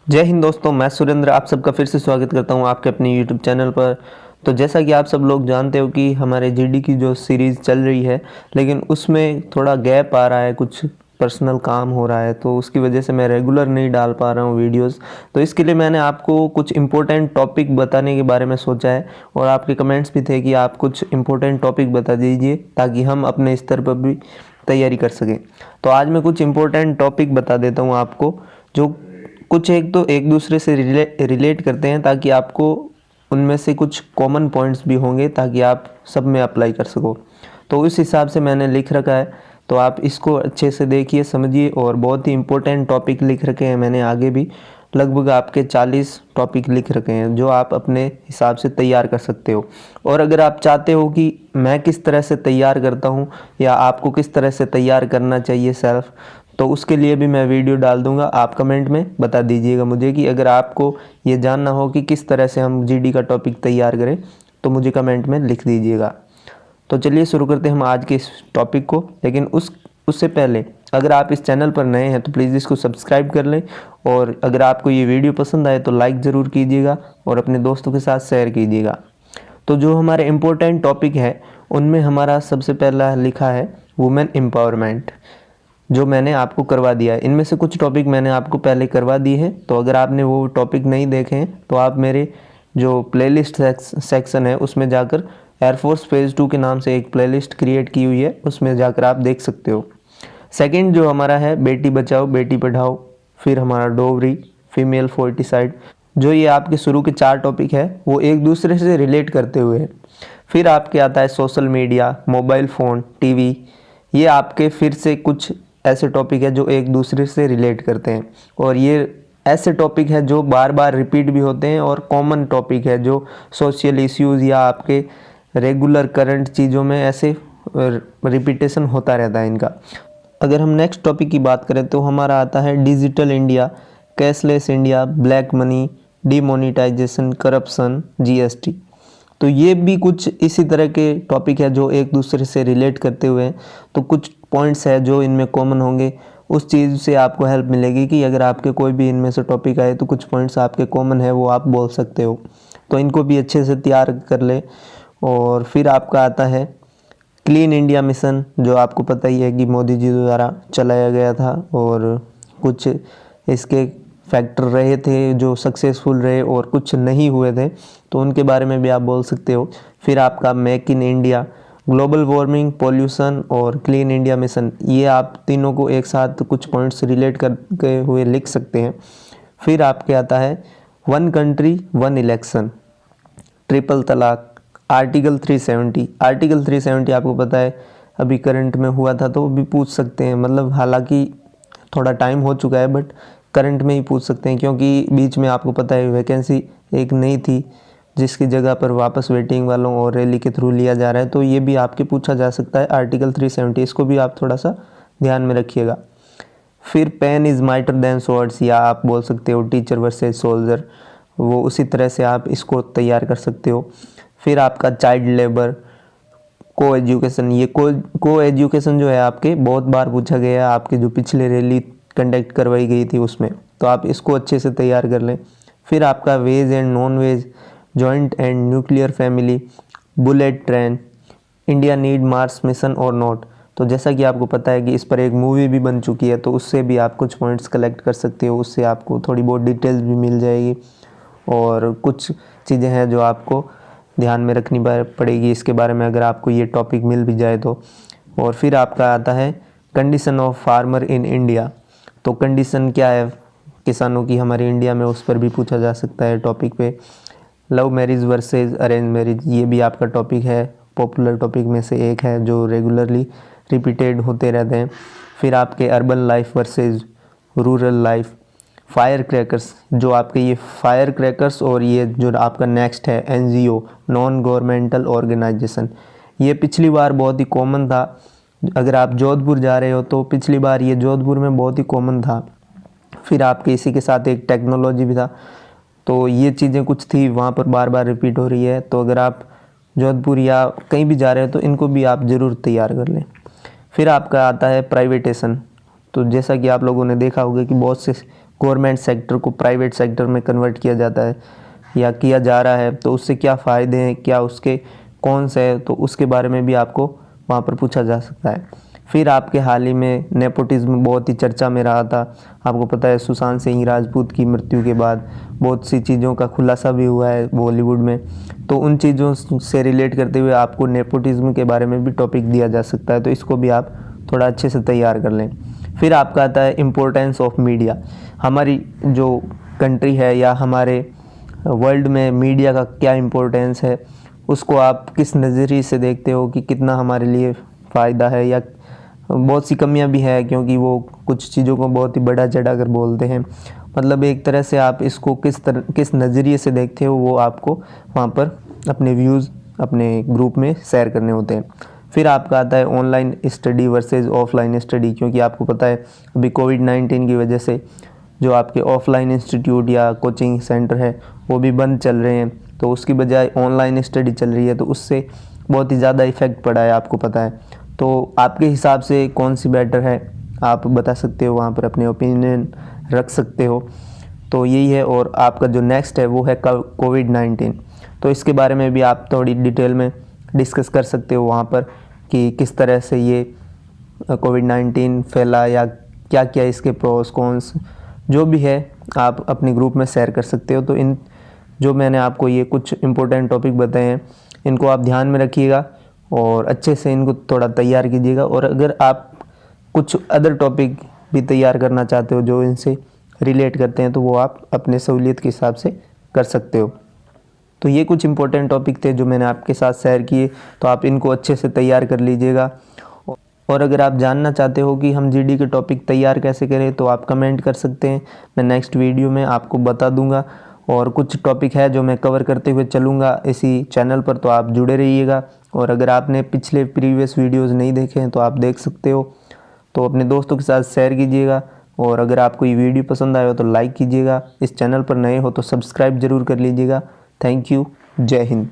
जय हिंद दोस्तों, मैं सुरेंद्र आप सबका फिर से स्वागत करता हूं आपके अपने यूट्यूब चैनल पर। तो जैसा कि आप सब लोग जानते हो कि हमारे जीडी की जो सीरीज़ चल रही है, लेकिन उसमें थोड़ा गैप आ रहा है, कुछ पर्सनल काम हो रहा है, तो उसकी वजह से मैं रेगुलर नहीं डाल पा रहा हूं वीडियोस। तो इसके लिए मैंने आपको कुछ इम्पोर्टेंट टॉपिक बताने के बारे में सोचा है, और आपके कमेंट्स भी थे कि आप कुछ इम्पोर्टेंट टॉपिक बता दीजिए ताकि हम अपने स्तर पर भी तैयारी कर सकें। तो आज मैं कुछ इम्पोर्टेंट टॉपिक बता देता हूँ आपको, जो कुछ एक तो एक दूसरे से रिलेट करते हैं, ताकि आपको उनमें से कुछ कॉमन पॉइंट्स भी होंगे ताकि आप सब में अप्लाई कर सको। तो उस हिसाब से मैंने लिख रखा है, तो आप इसको अच्छे से देखिए, समझिए। और बहुत ही इम्पोर्टेंट टॉपिक लिख रखे हैं मैंने, आगे भी लगभग आपके 40 टॉपिक लिख रखे हैं जो आप अपने हिसाब से तैयार कर सकते हो। और अगर आप चाहते हो कि मैं किस तरह से तैयार करता हूँ या आपको किस तरह से तैयार करना चाहिए सेल्फ, तो उसके लिए भी मैं वीडियो डाल दूंगा। आप कमेंट में बता दीजिएगा मुझे कि अगर आपको ये जानना हो कि किस तरह से हम जीडी का टॉपिक तैयार करें, तो मुझे कमेंट में लिख दीजिएगा। तो चलिए शुरू करते हैं हम आज के इस टॉपिक को। लेकिन उससे पहले अगर आप इस चैनल पर नए हैं तो प्लीज़ इसको सब्सक्राइब कर लें, और अगर आपको ये वीडियो पसंद आए तो लाइक ज़रूर कीजिएगा और अपने दोस्तों के साथ शेयर कीजिएगा। तो जो हमारे इम्पोर्टेंट टॉपिक है उनमें हमारा सबसे पहला लिखा है वुमेन एम्पावरमेंट, जो मैंने आपको करवा दिया है। इनमें से कुछ टॉपिक मैंने आपको पहले करवा दिए हैं, तो अगर आपने वो टॉपिक नहीं देखे हैं तो आप मेरे जो प्लेलिस्ट सेक्शन है उसमें जाकर एयरफोर्स फेज़ 2 के नाम से एक प्लेलिस्ट क्रिएट की हुई है, उसमें जाकर आप देख सकते हो। सेकंड जो हमारा है बेटी बचाओ बेटी पढ़ाओ, फिर हमारा डोगरी, फीमेल फोर्टिसाइड। जो ये आपके शुरू के 4 टॉपिक है वो एक दूसरे से रिलेट करते हुए है। फिर आपके आता है social media, mobile phone, TV. ये आपके फिर से कुछ ऐसे टॉपिक है जो एक दूसरे से रिलेट करते हैं, और ये ऐसे टॉपिक है जो बार बार रिपीट भी होते हैं, और कॉमन टॉपिक है जो सोशल इश्यूज़ या आपके रेगुलर करंट चीज़ों में ऐसे रिपीटेशन होता रहता है इनका। अगर हम नेक्स्ट टॉपिक की बात करें तो हमारा आता है digital India, cashless India, black money, demonetization, corruption, GST. तो ये भी कुछ इसी तरह के टॉपिक है जो एक दूसरे से रिलेट करते हुए हैं। तो कुछ पॉइंट्स है जो इनमें कॉमन होंगे, उस चीज़ से आपको हेल्प मिलेगी कि अगर आपके कोई भी इनमें से टॉपिक आए तो कुछ पॉइंट्स आपके कॉमन है वो आप बोल सकते हो। तो इनको भी अच्छे से तैयार कर ले। और फिर आपका आता है क्लीन इंडिया मिशन, जो आपको पता ही है कि मोदी जी द्वारा चलाया गया था, और कुछ इसके फैक्टर रहे थे जो सक्सेसफुल रहे और कुछ नहीं हुए थे, तो उनके बारे में भी आप बोल सकते हो। फिर आपका make in India, global warming, pollution और क्लीन इंडिया मिशन, ये आप तीनों को एक साथ कुछ पॉइंट्स रिलेट करके हुए लिख सकते हैं। फिर आपके आता है one country one election, triple तलाक, आर्टिकल 370। आर्टिकल 370 आपको पता है अभी करंट में हुआ था, तो भी पूछ सकते हैं। मतलब हालांकि थोड़ा टाइम हो चुका है, बट करंट में ही पूछ सकते हैं, क्योंकि बीच में आपको पता है वैकेंसी एक नहीं थी जिसकी जगह पर वापस वेटिंग वालों और रैली के थ्रू लिया जा रहा है। तो ये भी आपके पूछा जा सकता है आर्टिकल 370, इसको भी आप थोड़ा सा ध्यान में रखिएगा। फिर pen is mightier than swords, या आप बोल सकते हो टीचर वर्सेस सोल्जर, वो उसी तरह से आप इसको तैयार कर सकते हो। फिर आपका चाइल्ड लेबर, को एजुकेशन, ये को एजुकेशन जो है आपके बहुत बार पूछा गया है, आपके जो पिछले रैली कंडक्ट करवाई गई थी उसमें, तो आप इसको अच्छे से तैयार कर लें। फिर आपका veg and non veg, joint and nuclear family, bullet train, India need Mars mission और नॉट। तो जैसा कि आपको पता है कि इस पर एक मूवी भी बन चुकी है, तो उससे भी आप कुछ पॉइंट्स कलेक्ट कर सकते हो, उससे आपको थोड़ी बहुत डिटेल्स भी मिल जाएगी, और कुछ चीज़ें हैं जो आपको ध्यान में रखनी पड़ेगी इसके बारे में अगर आपको ये टॉपिक मिल भी जाए तो। और फिर आपका आता है condition of farmer in India, तो कंडीशन क्या है किसानों की हमारे इंडिया में, उस पर भी पूछा जा सकता है टॉपिक पे। Love marriage versus arrange marriage, ये भी आपका टॉपिक है, पॉपुलर टॉपिक में से एक है जो रेगुलरली रिपीटेड होते रहते हैं। फिर आपके urban life versus rural life, fire crackers, जो आपके ये फायर क्रैकर्स, और ये जो आपका नेक्स्ट है एनजीओ, नॉन गवर्नमेंटल ऑर्गेनाइजेशन, ये पिछली बार बहुत ही कॉमन था। अगर आप जोधपुर जा रहे हो तो पिछली बार ये जोधपुर में बहुत ही कॉमन था। फिर आपके इसी के साथ एक टेक्नोलॉजी भी था, तो ये चीज़ें कुछ थी वहाँ पर बार बार रिपीट हो रही है। तो अगर आप जोधपुर या कहीं भी जा रहे हो तो इनको भी आप ज़रूर तैयार कर लें। फिर आपका आता है प्राइवेटेशन, तो जैसा कि आप लोगों ने देखा होगा कि बहुत से गवर्नमेंट सेक्टर को प्राइवेट सेक्टर में कन्वर्ट किया जाता है या किया जा रहा है, तो उससे क्या फ़ायदे हैं, क्या उसके कौन से हैं, तो उसके बारे में भी आपको वहाँ पर पूछा जा सकता है। फिर आपके हाल ही में नेपोटिज्म बहुत ही चर्चा में रहा था। आपको पता है सुशांत सिंह राजपूत की मृत्यु के बाद बहुत सी चीज़ों का खुलासा भी हुआ है बॉलीवुड में, तो उन चीज़ों से रिलेट करते हुए आपको नेपोटिज्म के बारे में भी टॉपिक दिया जा सकता है, तो इसको भी आप थोड़ा अच्छे से तैयार कर लें। फिर आपका आता है इम्पोर्टेंस ऑफ मीडिया। हमारी जो कंट्री है या हमारे वर्ल्ड में मीडिया का क्या इम्पोर्टेंस है, उसको आप किस नज़रिए से देखते हो कि कितना हमारे लिए फ़ायदा है, या बहुत सी कमियां भी है क्योंकि वो कुछ चीज़ों को बहुत ही बढ़ा चढ़ा कर बोलते हैं। मतलब एक तरह से आप इसको किस नज़रिए से देखते हो वो आपको वहाँ पर अपने व्यूज़ अपने ग्रुप में शेयर करने होते हैं। फिर आपका आता है online study versus offline study, क्योंकि आपको पता है अभी कोविड-19 की वजह से जो आपके ऑफलाइन इंस्टीट्यूट या कोचिंग सेंटर है वो भी बंद चल रहे हैं, तो उसकी बजाय ऑनलाइन स्टडी चल रही है, तो उससे बहुत ही ज़्यादा इफ़ेक्ट पड़ा है, आपको पता है। तो आपके हिसाब से कौन सी बेटर है आप बता सकते हो, वहाँ पर अपने ओपिनियन रख सकते हो। तो यही है। और आपका जो नेक्स्ट है वो है कोविड-19, तो इसके बारे में भी आप थोड़ी डिटेल में डिस्कस कर सकते हो वहाँ पर कि किस तरह से ये कोविड-19 फैला या क्या क्या इसके प्रोस कॉन्स जो भी है आप अपने ग्रुप में शेयर कर सकते हो। तो इन जो मैंने आपको ये कुछ इम्पोर्टेंट टॉपिक बताए हैं इनको आप ध्यान में रखिएगा और अच्छे से इनको थोड़ा तैयार कीजिएगा। और अगर आप कुछ अदर टॉपिक भी तैयार करना चाहते हो जो इनसे रिलेट करते हैं तो वो आप अपने सहूलियत के हिसाब से कर सकते हो। तो ये कुछ इंपॉर्टेंट टॉपिक थे जो मैंने आपके साथ शेयर किए, तो आप इनको अच्छे से तैयार कर लीजिएगा। और अगर आप जानना चाहते हो कि हम जीडी के टॉपिक तैयार कैसे करें तो आप कमेंट कर सकते हैं, मैं नेक्स्ट वीडियो में आपको बता दूंगा। और कुछ टॉपिक है जो मैं कवर करते हुए चलूँगा इसी चैनल पर, तो आप जुड़े रहिएगा। और अगर आपने पिछले प्रीवियस वीडियोज़ नहीं देखे हैं तो आप देख सकते हो, तो अपने दोस्तों के साथ शेयर कीजिएगा। और अगर आपको ये वीडियो पसंद आया हो तो लाइक कीजिएगा, इस चैनल पर नए हो तो सब्सक्राइब ज़रूर कर लीजिएगा। थैंक यू, जय हिंद।